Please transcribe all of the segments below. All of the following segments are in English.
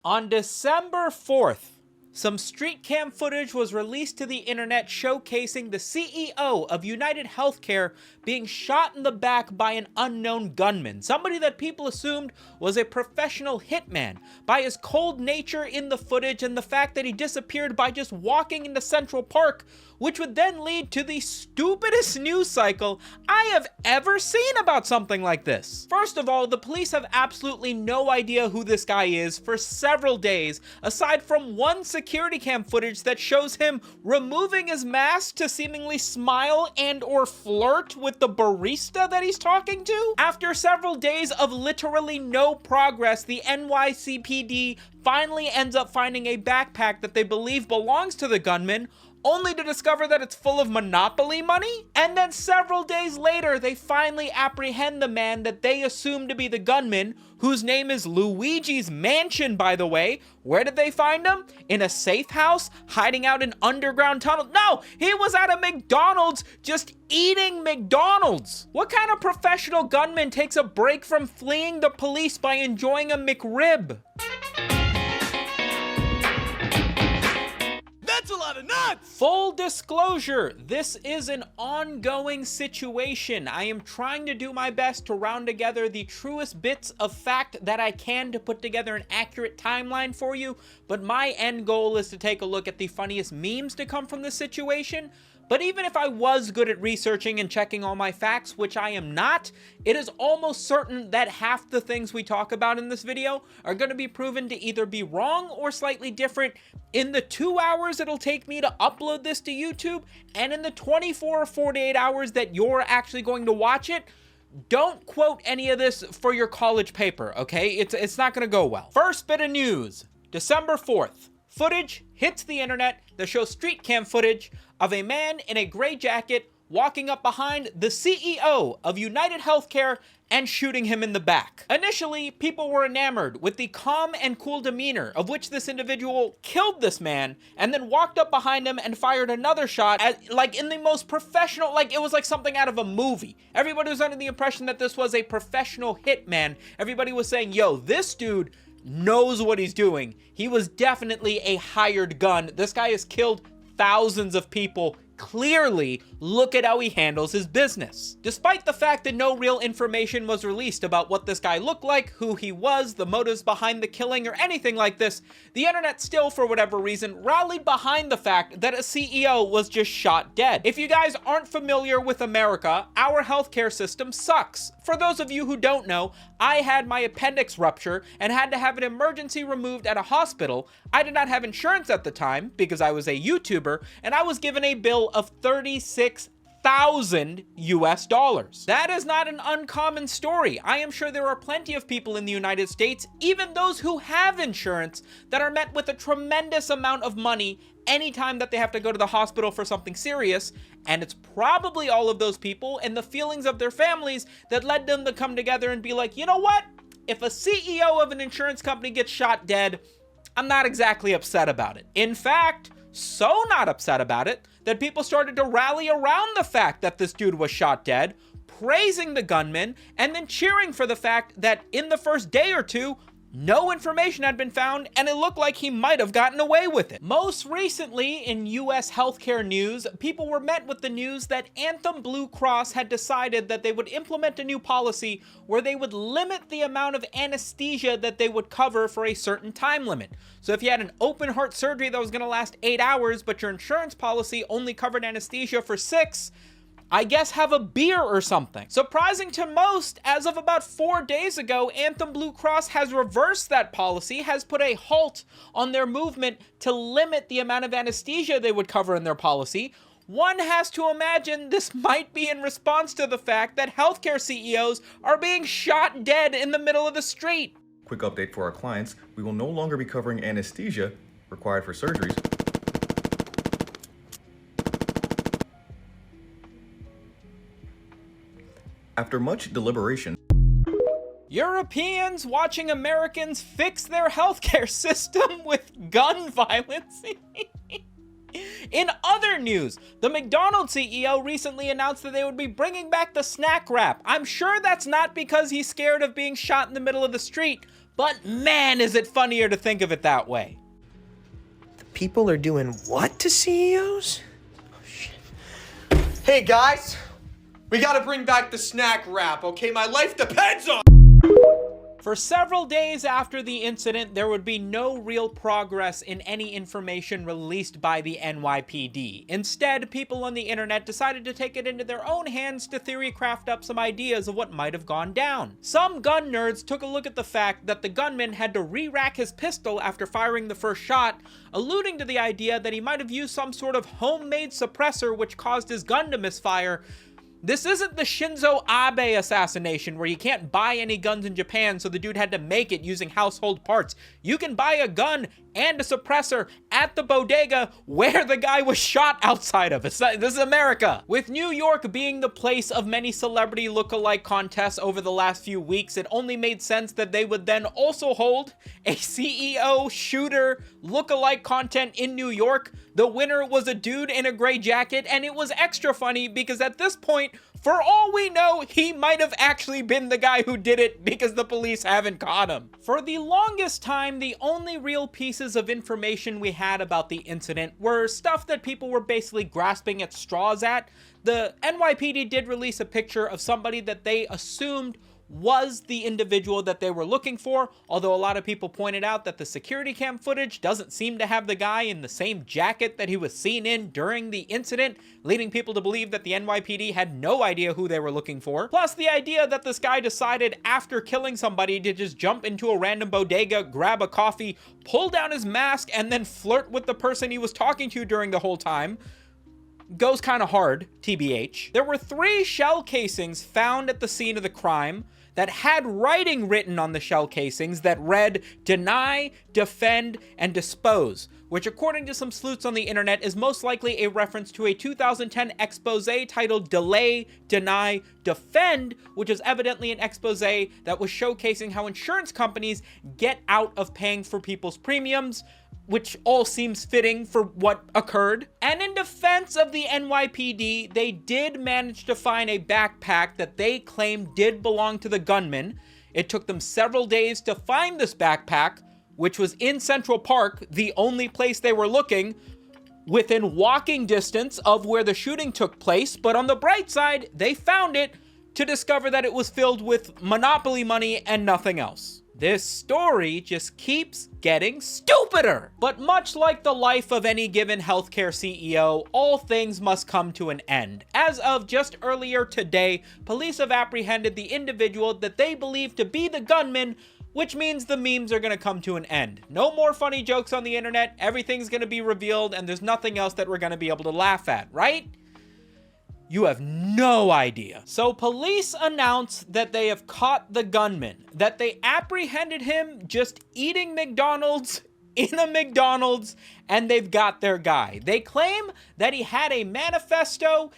On December 4th, some street cam footage was released to the internet showcasing the CEO of United Healthcare being shot in the back by an unknown gunman, somebody that people assumed was a professional hitman, by his cold nature in the footage and the fact that he disappeared by just walking into Central Park, which would then lead to the stupidest news cycle I have ever seen about something like this. First of all, the police have absolutely no idea who this guy is for several days, aside from one security cam footage that shows him removing his mask to seemingly smile and or flirt with the barista that he's talking to. After several days of literally no progress, the NYCPD finally ends up finding a backpack that they believe belongs to the gunman, only to discover that it's full of Monopoly money. And then several days later, they finally apprehend the man that they assume to be the gunman, whose name is Luigi's Mansion, by the way. Where did they find him? In a safe house? Hiding out in underground tunnel? No, he was at a McDonald's just eating McDonald's. What kind of professional gunman takes a break from fleeing the police by enjoying a McRib? That's a lot of nuts! Full disclosure, this is an ongoing situation. I am trying to do my best to round together the truest bits of fact that I can to put together an accurate timeline for you, but my end goal is to take a look at the funniest memes to come from this situation. But even if I was good at researching and checking all my facts, which I am not, it is almost certain that half the things we talk about in this video are going to be proven to either be wrong or slightly different in the 2 hours it'll take me to upload this to YouTube, and in the 24 or 48 hours that you're actually going to watch it. Don't quote any of this for your college paper, okay? It's not going to go well. First bit of news, December 4th. Footage hits the internet that shows street cam footage of a man in a gray jacket walking up behind the CEO of United Healthcare and shooting him in the back. Initially, people were enamored with the calm and cool demeanor of which this individual killed this man and then walked up behind him and fired another shot like in the most professional, like it was like something out of a movie. Everybody was under the impression that this was a professional hitman. Everybody was saying, yo, this dude knows what he's doing. He was definitely a hired gun. This guy has killed thousands of people. Clearly, look at how he handles his business. Despite the fact that no real information was released about what this guy looked like, who he was, the motives behind the killing, or anything like this, the internet still, for whatever reason, rallied behind the fact that a CEO was just shot dead. If you guys aren't familiar with America, our healthcare system sucks. For those of you who don't know, I had my appendix rupture and had to have an emergency removed at a hospital. I did not have insurance at the time because I was a YouTuber, and I was given a bill of $36,000 US. That is not an uncommon story. I am sure there are plenty of people in the United States, even those who have insurance, that are met with a tremendous amount of money anytime that they have to go to the hospital for something serious, and it's probably all of those people and the feelings of their families that led them to come together and be like, you know what? If a CEO of an insurance company gets shot dead, I'm not exactly upset about it. In fact, so not upset about it that people started to rally around the fact that this dude was shot dead, praising the gunman, and then cheering for the fact that in the first day or two, no information had been found, and it looked like he might have gotten away with it. Most recently, in US healthcare news, people were met with the news that Anthem Blue Cross had decided that they would implement a new policy where they would limit the amount of anesthesia that they would cover for a certain time limit. So if you had an open heart surgery that was going to last 8 hours, but your insurance policy only covered anesthesia for 6, I guess have a beer or something. Surprising to most, as of about 4 days ago, Anthem Blue Cross has reversed that policy, has put a halt on their movement to limit the amount of anesthesia they would cover in their policy. One has to imagine this might be in response to the fact that healthcare CEOs are being shot dead in the middle of the street. Quick update for our clients, we will no longer be covering anesthesia required for surgeries. After much deliberation, Europeans watching Americans fix their healthcare system with gun violence. In other news, the McDonald's CEO recently announced that they would be bringing back the snack wrap. I'm sure that's not because he's scared of being shot in the middle of the street, But man, is it funnier to think of it that way. The people are doing what to CEOs? Oh, shit. Hey, guys. We gotta bring back the snack wrap, okay? My life depends on. For several days after the incident, there would be no real progress in any information released by the NYPD. Instead, people on the internet decided to take it into their own hands to theory craft up some ideas of what might have gone down. Some gun nerds took a look at the fact that the gunman had to re-rack his pistol after firing the first shot, alluding to the idea that he might have used some sort of homemade suppressor which caused his gun to misfire. This isn't the Shinzo Abe assassination where you can't buy any guns in Japan, so the dude had to make it using household parts. You can buy a gun and a suppressor at the bodega where the guy was shot outside of. This is America. With New York being the place of many celebrity look-alike contests over the last few weeks, it only made sense that they would then also hold a CEO shooter look-alike content in New York. The winner was a dude in a gray jacket, and it was extra funny because at this point, for all we know, he might have actually been the guy who did it because the police haven't caught him. For the longest time, the only real pieces of information we had about the incident were stuff that people were basically grasping at straws at. The NYPD did release a picture of somebody that they assumed was the individual that they were looking for, although a lot of people pointed out that the security cam footage doesn't seem to have the guy in the same jacket that he was seen in during the incident, leading people to believe that the NYPD had no idea who they were looking for. Plus the idea that this guy decided after killing somebody to just jump into a random bodega, grab a coffee, pull down his mask, and then flirt with the person he was talking to during the whole time goes kind of hard, TBH. There were 3 shell casings found at the scene of the crime that had writing written on the shell casings that read, "Deny, Defend, and Dispose," which according to some sleuths on the internet is most likely a reference to a 2010 expose titled Delay, Deny, Defend, which is evidently an expose that was showcasing how insurance companies get out of paying for people's premiums, which all seems fitting for what occurred. And in defense of the NYPD, they did manage to find a backpack that they claimed did belong to the gunman. It took them several days to find this backpack, which was in Central Park, the only place they were looking, within walking distance of where the shooting took place. But on the bright side, they found it to discover that it was filled with Monopoly money and nothing else. This story just keeps getting stupider. But much like the life of any given healthcare CEO, all things must come to an end. As of just earlier today, police have apprehended the individual that they believe to be the gunman, which means the memes are gonna come to an end. No more funny jokes on the internet, everything's gonna be revealed, and there's nothing else that we're gonna be able to laugh at, right? You have no idea. So police announced that they have caught the gunman, that they apprehended him just eating McDonald's in a McDonald's, and they've got their guy. They claim that he had a manifesto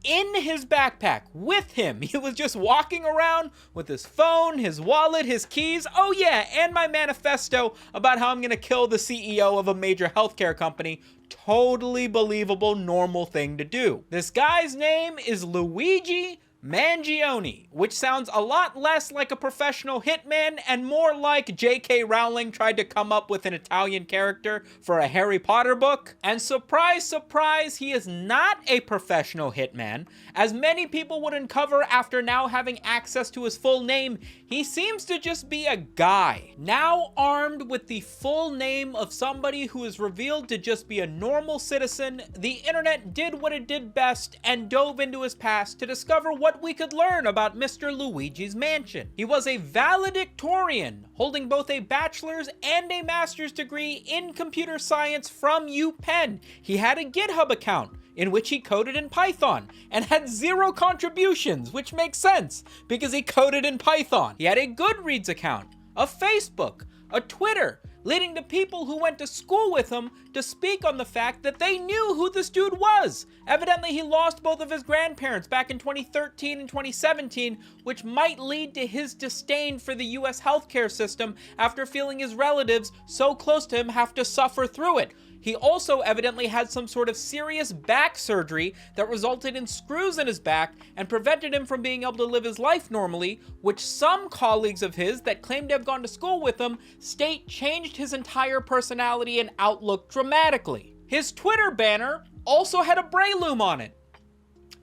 in his backpack with him. He was just walking around with his phone, his wallet, his keys. Oh yeah, and my manifesto about how I'm gonna kill the CEO of a major healthcare company. Totally believable, normal thing to do. This guy's name is Luigi Mangione, which sounds a lot less like a professional hitman and more like J.K. Rowling tried to come up with an Italian character for a Harry Potter book. And surprise, surprise, he is not a professional hitman. As many people would uncover after now having access to his full name, he seems to just be a guy. Now armed with the full name of somebody who is revealed to just be a normal citizen, the internet did what it did best and dove into his past to discover what we could learn about Mr. Luigi's Mansion. He was a valedictorian, holding both a bachelor's and a master's degree in computer science from UPenn. He had a GitHub account in which he coded in Python and had 0 contributions, which makes sense because he coded in Python. He had a Goodreads account, a Facebook, a Twitter, leading to people who went to school with him to speak on the fact that they knew who this dude was. Evidently, he lost both of his grandparents back in 2013 and 2017, which might lead to his disdain for the US healthcare system after feeling his relatives so close to him have to suffer through it. He also evidently had some sort of serious back surgery that resulted in screws in his back and prevented him from being able to live his life normally, which some colleagues of his that claimed to have gone to school with him state changed his entire personality and outlook dramatically. His Twitter banner also had a Breloom on it.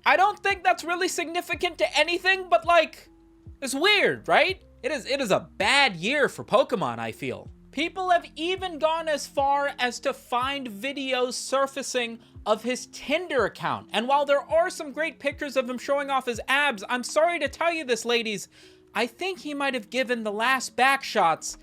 I don't think that's really significant to anything, but like, it's weird, right? It is a bad year for Pokemon, I feel. People have even gone as far as to find videos surfacing of his Tinder account. And while there are some great pictures of him showing off his abs, I'm sorry to tell you this, ladies, I think he might have given the last Backshots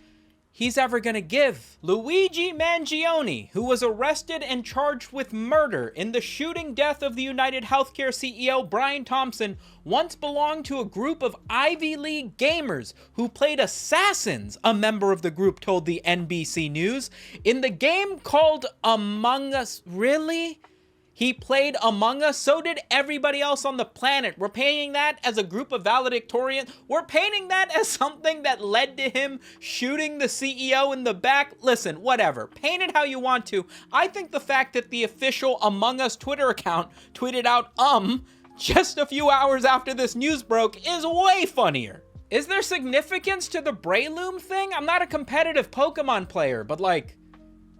he's ever gonna give. Luigi Mangione, who was arrested and charged with murder in the shooting death of the United Healthcare CEO Brian Thompson, once belonged to a group of Ivy League gamers who played assassins, a member of the group told the NBC News, in the game called Among Us. Really? He played Among Us, so did everybody else on the planet. We're painting that as a group of valedictorians. We're painting that as something that led to him shooting the CEO in the back. Listen, whatever. Paint it how you want to. I think the fact that the official Among Us Twitter account tweeted out, just a few hours after this news broke is way funnier. Is there significance to the Breloom thing? I'm not a competitive Pokemon player, but like,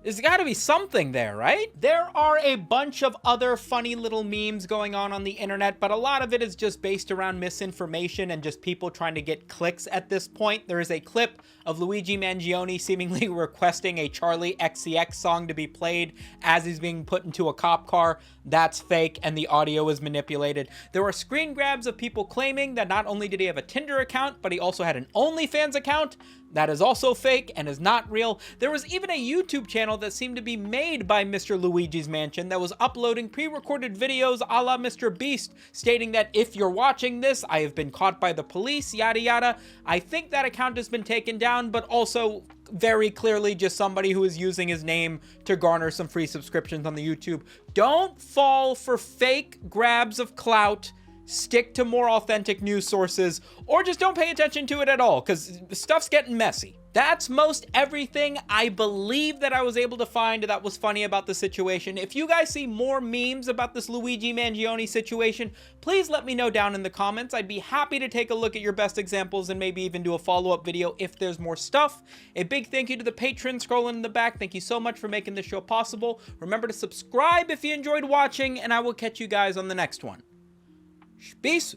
there's gotta be something there, right? There are a bunch of other funny little memes going on the internet, but a lot of it is just based around misinformation and just people trying to get clicks at this point. There is a clip of Luigi Mangione seemingly requesting a Charlie XCX song to be played as he's being put into a cop car. That's fake, and the audio is manipulated. There were screen grabs of people claiming that not only did he have a Tinder account, but he also had an OnlyFans account. That is also fake and is not real. There was even a YouTube channel that seemed to be made by Mr. Luigi's Mansion that was uploading pre-recorded videos a la Mr. Beast, stating that if you're watching this, I have been caught by the police, yada yada. I think that account has been taken down, but also very clearly just somebody who is using his name to garner some free subscriptions on the YouTube. Don't fall for fake grabs of clout. Stick to more authentic news sources, or just don't pay attention to it at all, because stuff's getting messy. That's most everything I believe that I was able to find that was funny about the situation. If you guys see more memes about this Luigi Mangione situation, please let me know down in the comments. I'd be happy to take a look at your best examples and maybe even do a follow-up video if there's more stuff. A big thank you to the patrons scrolling in the back. Thank you so much for making this show possible. Remember to subscribe if you enjoyed watching, and I will catch you guys on the next one. Peace.